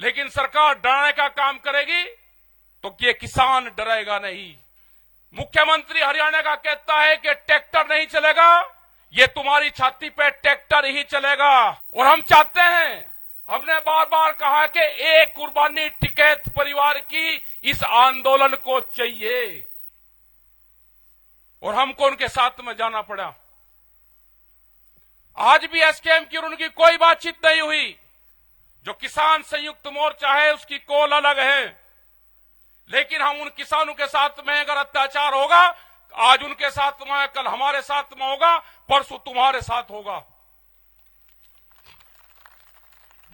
लेकिन सरकार डराने का काम करेगी तो ये किसान डरेगा नहीं। मुख्यमंत्री हरियाणा का कहता है कि ट्रैक्टर नहीं चलेगा, ये तुम्हारी छाती पे ट्रैक्टर ही चलेगा। और हम चाहते हैं, हमने बार बार कहा कि एक कुर्बानी टिकैत परिवार की इस आंदोलन को चाहिए और हमको उनके साथ में जाना पड़ा। आज भी एसकेएम की और उनकी कोई बातचीत नहीं हुई। जो किसान संयुक्त मोर्चा है उसकी कॉल अलग है, लेकिन हम उन किसानों के साथ में अगर अत्याचार होगा, आज उनके साथ में, कल हमारे साथ में होगा, परसों तुम्हारे साथ होगा।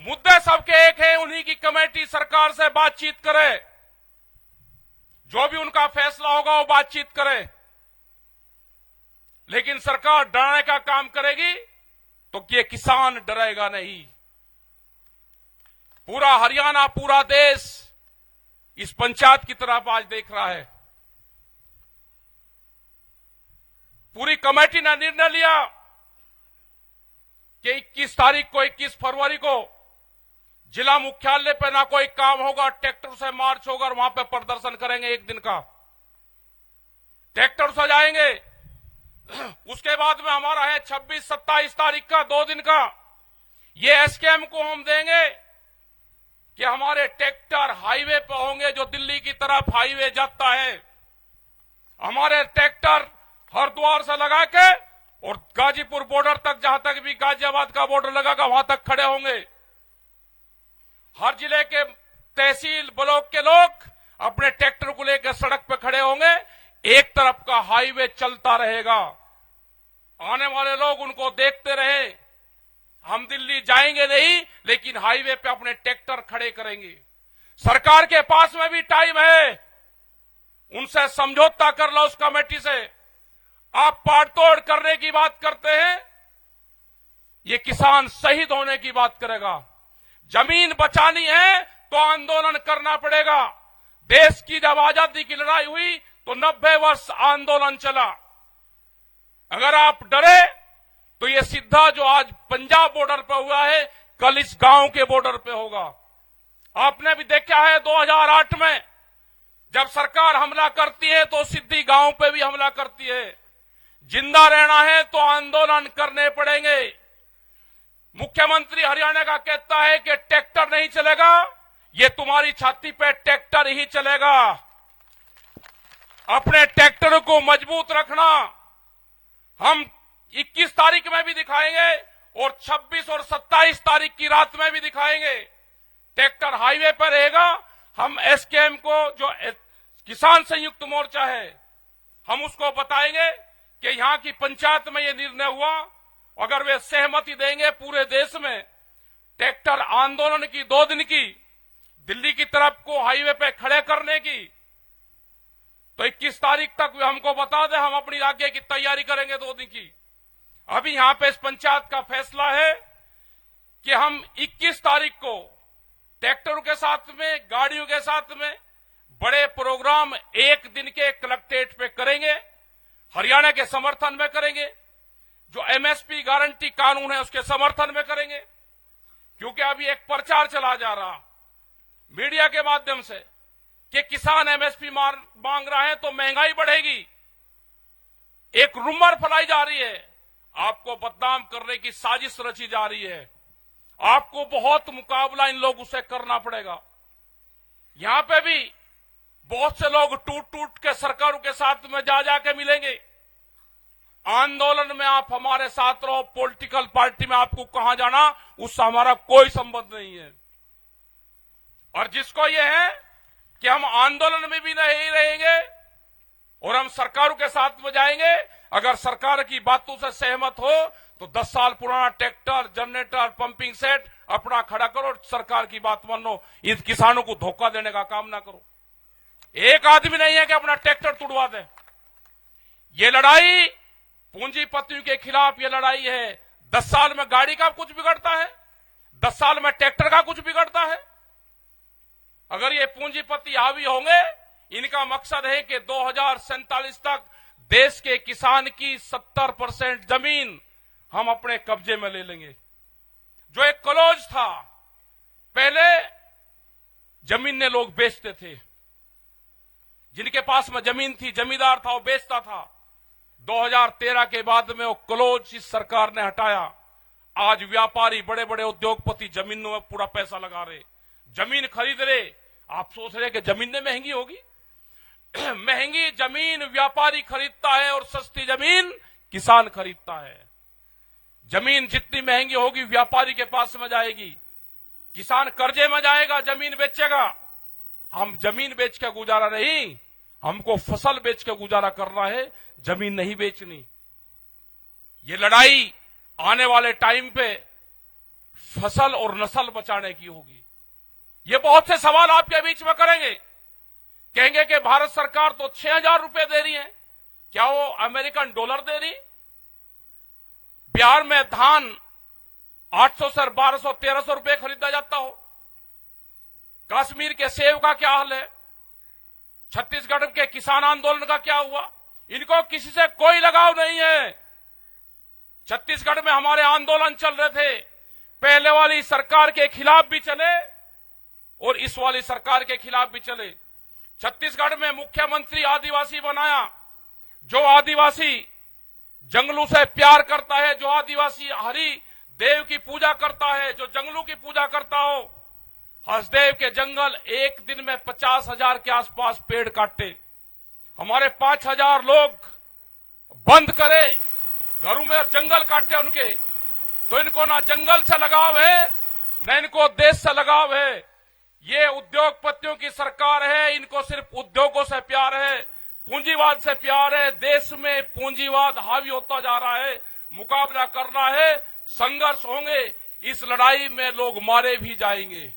मुद्दे सबके एक है, उन्हीं की कमेटी सरकार से बातचीत करे, जो भी उनका फैसला होगा वो बातचीत करे। लेकिन सरकार डराने का काम करेगी तो ये किसान डरेगा नहीं। पूरा हरियाणा, पूरा देश इस पंचायत की तरफ आज देख रहा है। पूरी कमेटी ने निर्णय लिया कि 21 तारीख को, 21 फरवरी को जिला मुख्यालय पे ना कोई काम होगा, ट्रैक्टर से मार्च होगा और वहां पे प्रदर्शन करेंगे एक दिन का। ट्रैक्टर से जाएंगे। उसके बाद में हमारा है 26-27 तारीख का, 2 दिन का। ये एसकेएम को हम देंगे कि हमारे ट्रैक्टर हाईवे पे होंगे, जो दिल्ली की तरफ हाईवे जाता है। हमारे ट्रैक्टर हरिद्वार से लगा के और गाजीपुर बॉर्डर तक, जहां तक भी गाजियाबाद का बॉर्डर लगागा वहां तक खड़े होंगे। हर जिले के तहसील ब्लॉक के लोग अपने ट्रैक्टर को लेकर सड़क पे खड़े होंगे। एक तरफ का हाईवे चलता रहेगा, आने वाले लोग उनको देखते रहे। हम दिल्ली जाएंगे नहीं, लेकिन हाईवे पे अपने ट्रैक्टर खड़े करेंगे। सरकार के पास में भी टाइम है, उनसे समझौता कर लो उस कमेटी से। आप पाड़तोड़ करने की बात करते हैं, ये किसान शहीद होने की बात करेगा। जमीन बचानी है तो आंदोलन करना पड़ेगा। देश की जब आजादी की लड़ाई हुई तो 90 वर्ष आंदोलन चला। अगर आप डरे तो ये सीधा जो आज पंजाब बॉर्डर पर हुआ है, कल इस गांव के बॉर्डर पे होगा। आपने भी देखा है 2008 में जब सरकार हमला करती है तो सीधी गांव पे भी हमला करती है। जिंदा रहना है तो आंदोलन करने पड़ेंगे। मुख्यमंत्री हरियाणा का कहता है कि ट्रैक्टर नहीं चलेगा, ये तुम्हारी छाती पे ट्रैक्टर ही चलेगा। अपने ट्रैक्टर को मजबूत रखना। हम 21 तारीख में भी दिखाएंगे और 26 और 27 तारीख की रात में भी दिखाएंगे। ट्रैक्टर हाईवे पर रहेगा। हम एसकेएम को, जो किसान संयुक्त मोर्चा है, हम उसको बताएंगे कि यहां की पंचायत में ये निर्णय हुआ। अगर वे सहमति देंगे पूरे देश में ट्रैक्टर आंदोलन की 2 दिन की, दिल्ली की तरफ को हाईवे पे खड़े करने की, तो 21 तारीख तक वे हमको बता दें, हम अपनी आगे की तैयारी करेंगे 2 दिन की। अभी यहां पे इस पंचायत का फैसला है कि हम 21 तारीख को ट्रैक्टरों के साथ में, गाड़ियों के साथ में बड़े प्रोग्राम 1 दिन के कलेक्ट्रेट पे करेंगे। हरियाणा के समर्थन में करेंगे। जो एमएसपी गारंटी कानून है उसके समर्थन में करेंगे। क्योंकि अभी एक प्रचार चला जा रहा मीडिया के माध्यम से कि किसान एमएसपी मांग रहा है तो महंगाई बढ़ेगी। एक रूमर फैलाई जा रही है, आपको बदनाम करने की साजिश रची जा रही है। आपको बहुत मुकाबला इन लोगों से करना पड़ेगा। यहां पे भी बहुत से लोग टूट टूट के सरकारों के साथ में जा जाके मिलेंगे। आंदोलन में आप हमारे साथ रहो, पॉलिटिकल पार्टी में आपको कहां जाना उससे हमारा कोई संबंध नहीं है। और जिसको ये है कि हम आंदोलन में भी नहीं रहेंगे और हम सरकारों के साथ में जाएंगे, अगर सरकार की बातों से सहमत हो तो 10 साल पुराना ट्रैक्टर, जनरेटर, पंपिंग सेट अपना खड़ा करो, सरकार की बात मानो। इन किसानों को धोखा देने का काम ना करो। एक आदमी नहीं है कि अपना ट्रैक्टर तुड़वा दे। ये लड़ाई पूंजीपतियों के खिलाफ ये लड़ाई है। 10 साल में गाड़ी का कुछ बिगड़ता है, 10 साल में ट्रैक्टर का कुछ बिगड़ता है। अगर ये पूंजीपति हावी होंगे, इनका मकसद है कि 2047 तक देश के किसान की 70% जमीन हम अपने कब्जे में ले लेंगे। जो एक क्लोज था, पहले जमीन ने लोग बेचते थे। जिनके पास में जमीन थी, जमींदार था, वो बेचता था। 2013 के बाद में वो क्लोज इस सरकार ने हटाया। आज व्यापारी, बड़े बड़े उद्योगपति जमीनों में पूरा पैसा लगा रहे, जमीन खरीद रहे। आप सोच रहे कि जमीनें महंगी होगी? महंगी जमीन व्यापारी खरीदता है और सस्ती जमीन किसान खरीदता है। जमीन जितनी महंगी होगी व्यापारी के पास में जाएगी, किसान कर्जे में जाएगा, जमीन बेचेगा। हम जमीन बेच के गुजारा नहीं, हमको फसल बेच के गुजारा करना है, जमीन नहीं बेचनी। ये लड़ाई आने वाले टाइम पे फसल और नस्ल बचाने की होगी। ये बहुत से सवाल आपके बीच में करेंगे, कहेंगे कि भारत सरकार तो 6,000 रुपए दे रही है, क्या वो अमेरिकन डॉलर दे रही? बिहार में धान 800 से 1200 1300 रुपए खरीदा जाता हो। कश्मीर के सेब का क्या हाल है? छत्तीसगढ़ के किसान आंदोलन का क्या हुआ? इनको किसी से कोई लगाव नहीं है। छत्तीसगढ़ में हमारे आंदोलन चल रहे थे, पहले वाली सरकार के खिलाफ भी चले और इस वाली सरकार के खिलाफ भी चले। छत्तीसगढ़ में मुख्यमंत्री आदिवासी बनाया। जो आदिवासी जंगलों से प्यार करता है, जो आदिवासी हरि देव की पूजा करता है, जो जंगलों की पूजा करता हो, हसदेव के जंगल एक दिन में 50,000 के आसपास पेड़ काटे। हमारे 5,000 लोग बंद करे, घरों में जंगल काटे उनके। तो इनको ना जंगल से लगाव है, न इनको देश से लगाव है। ये उद्योगपतियों की सरकार है, इनको सिर्फ उद्योगों से प्यार है, पूंजीवाद से प्यार है। देश में पूंजीवाद हावी होता जा रहा है, मुकाबला करना है, संघर्ष होंगे। इस लड़ाई में लोग मारे भी जाएंगे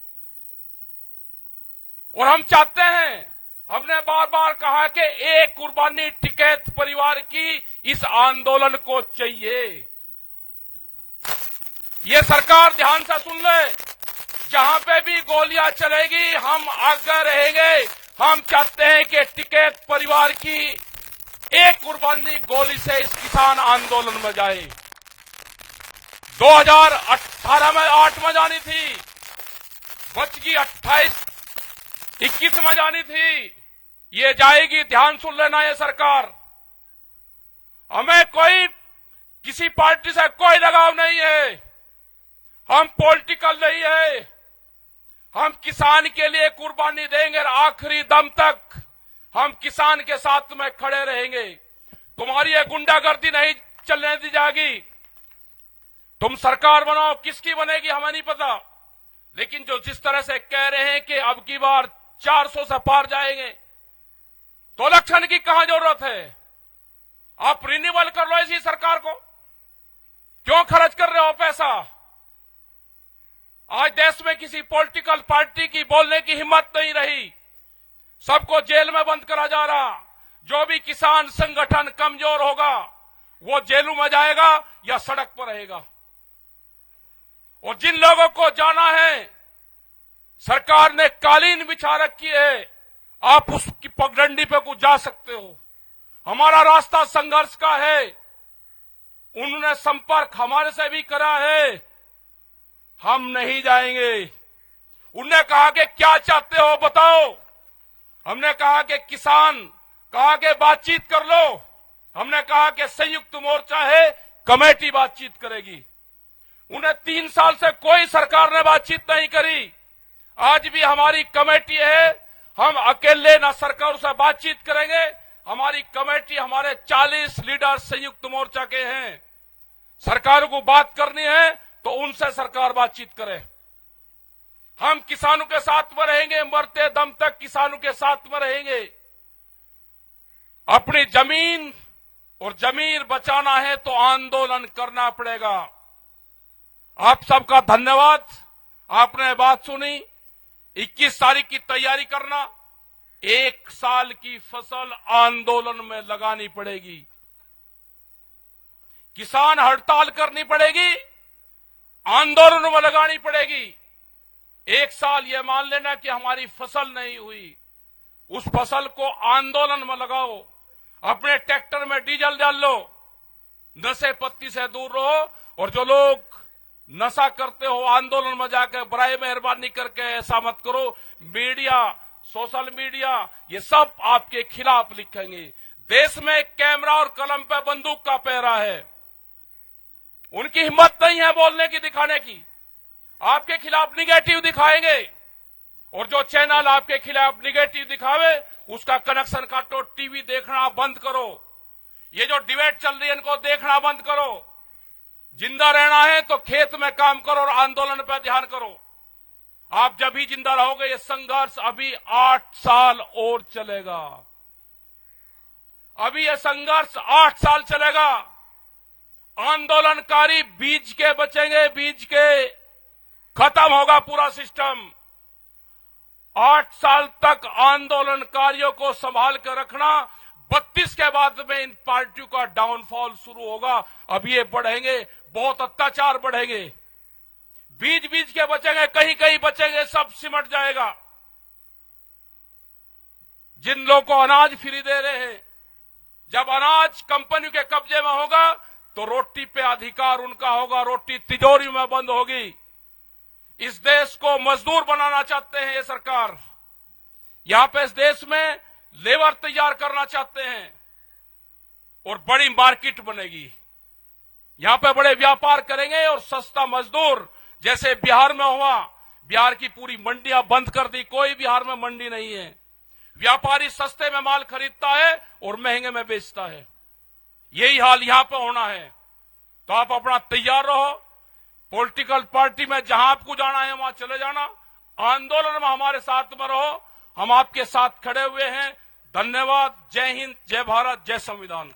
और हम चाहते हैं, हमने बार बार कहा कि एक कुर्बानी टिकैत परिवार की इस आंदोलन को चाहिए। ये सरकार ध्यान से सुन ले, जहां पे भी गोलियां चलेगी हम आगे रहेंगे। हम चाहते हैं कि टिकैत परिवार की एक कुर्बानी गोली से इस किसान आंदोलन में जाए। 2018 में 8 में जानी थी, बच गई 21 में जानी थी। ये जाएगी, ध्यान सुन लेना। ये सरकार, हमें कोई किसी पार्टी से कोई लगाव नहीं है, हम पॉलिटिकल नहीं है। हम किसान के लिए कुर्बानी देंगे और आखिरी दम तक हम किसान के साथ में खड़े रहेंगे। तुम्हारी ये गुंडागर्दी नहीं चलने दी जाएगी। तुम सरकार बनाओ, किसकी बनेगी हमें नहीं पता, लेकिन जो जिस तरह से कह रहे हैं कि अब की बार 400 से पार जाएंगे, तो इलेक्शन की कहां जरूरत है? आप रिन्यूअल कर लो इसी सरकार को, क्यों खर्च कर रहे हो पैसा? आज देश में किसी पॉलिटिकल पार्टी की बोलने की हिम्मत नहीं रही, सबको जेल में बंद करा जा रहा। जो भी किसान संगठन कमजोर होगा वो जेलों में जाएगा या सड़क पर रहेगा। और जिन लोगों को जाना है, सरकार ने कालीन बिछा रखी है, आप उसकी पगडंडी पे कुछ जा सकते हो। हमारा रास्ता संघर्ष का है, उन्होंने संपर्क हमारे से भी करा है, हम नहीं जाएंगे। उन्होंने कहा कि क्या चाहते हो बताओ, हमने कहा कि किसान, कहा कि बातचीत कर लो, हमने कहा कि संयुक्त मोर्चा है, कमेटी बातचीत करेगी। उन्हें 3 साल से कोई सरकार ने बातचीत नहीं करी। आज भी हमारी कमेटी है, हम अकेले ना सरकार से बातचीत करेंगे। हमारी कमेटी, हमारे 40 लीडर संयुक्त मोर्चा के हैं। सरकार को बात करनी है तो उनसे सरकार बातचीत करे। हम किसानों के साथ में रहेंगे, मरते दम तक किसानों के साथ में रहेंगे। अपनी जमीन और जमीर बचाना है तो आंदोलन करना पड़ेगा। आप सबका धन्यवाद, आपने बात सुनी। 21 तारीख की तैयारी करना, 1 साल की फसल आंदोलन में लगानी पड़ेगी। किसान हड़ताल करनी पड़ेगी, आंदोलन में लगानी पड़ेगी। 1 साल ये मान लेना कि हमारी फसल नहीं हुई, उस फसल को आंदोलन में लगाओ। अपने ट्रैक्टर में डीजल डाल लो, नशे पत्ती से दूर रहो। और जो लोग नशा करते हो, आंदोलन में जाकर बराए मेहरबानी करके ऐसा मत करो। मीडिया, सोशल मीडिया, ये सब आपके खिलाफ लिखेंगे। देश में कैमरा और कलम पे बंदूक का पहरा है, उनकी हिम्मत नहीं है बोलने की, दिखाने की। आपके खिलाफ निगेटिव दिखाएंगे, और जो चैनल आपके खिलाफ निगेटिव दिखावे उसका कनेक्शन काटो, टीवी देखना बंद करो। ये जो डिबेट चल रही है इनको देखना बंद करो। जिंदा रहना है तो खेत में काम करो और आंदोलन पर ध्यान करो। आप जब भी जिंदा रहोगे। ये संघर्ष अभी 8 साल और चलेगा। अभी ये संघर्ष 8 साल चलेगा। आंदोलनकारी बीज के बचेंगे, बीज के खत्म होगा पूरा सिस्टम। 8 साल तक आंदोलनकारियों को संभाल कर रखना। 32 के बाद में इन पार्टियों का डाउनफॉल शुरू होगा। अब ये बढ़ेंगे, बहुत अत्याचार बढ़ेंगे। बीज बीज के बचेंगे, कहीं कहीं बचेंगे, सब सिमट जाएगा। जिन लोगों को अनाज फ्री दे रहे हैं, जब अनाज कंपनी के कब्जे में होगा तो रोटी पे अधिकार उनका होगा, रोटी तिजोरी में बंद होगी। इस देश को मजदूर बनाना चाहते हैं ये सरकार। यहां पे इस देश में लेबर तैयार करना चाहते हैं और बड़ी मार्केट बनेगी। यहां पे बड़े व्यापार करेंगे और सस्ता मजदूर, जैसे बिहार में हुआ। बिहार की पूरी मंडियां बंद कर दी, कोई बिहार में मंडी नहीं है। व्यापारी सस्ते में माल खरीदता है और महंगे में बेचता है। यही हाल यहां पर होना है। तो आप अपना तैयार रहो। पॉलिटिकल पार्टी में जहां आपको जाना है वहां चले जाना। आंदोलन में हमारे साथ में रहो, हम आपके साथ खड़े हुए हैं। धन्यवाद। जय हिंद, जय भारत, जय संविधान।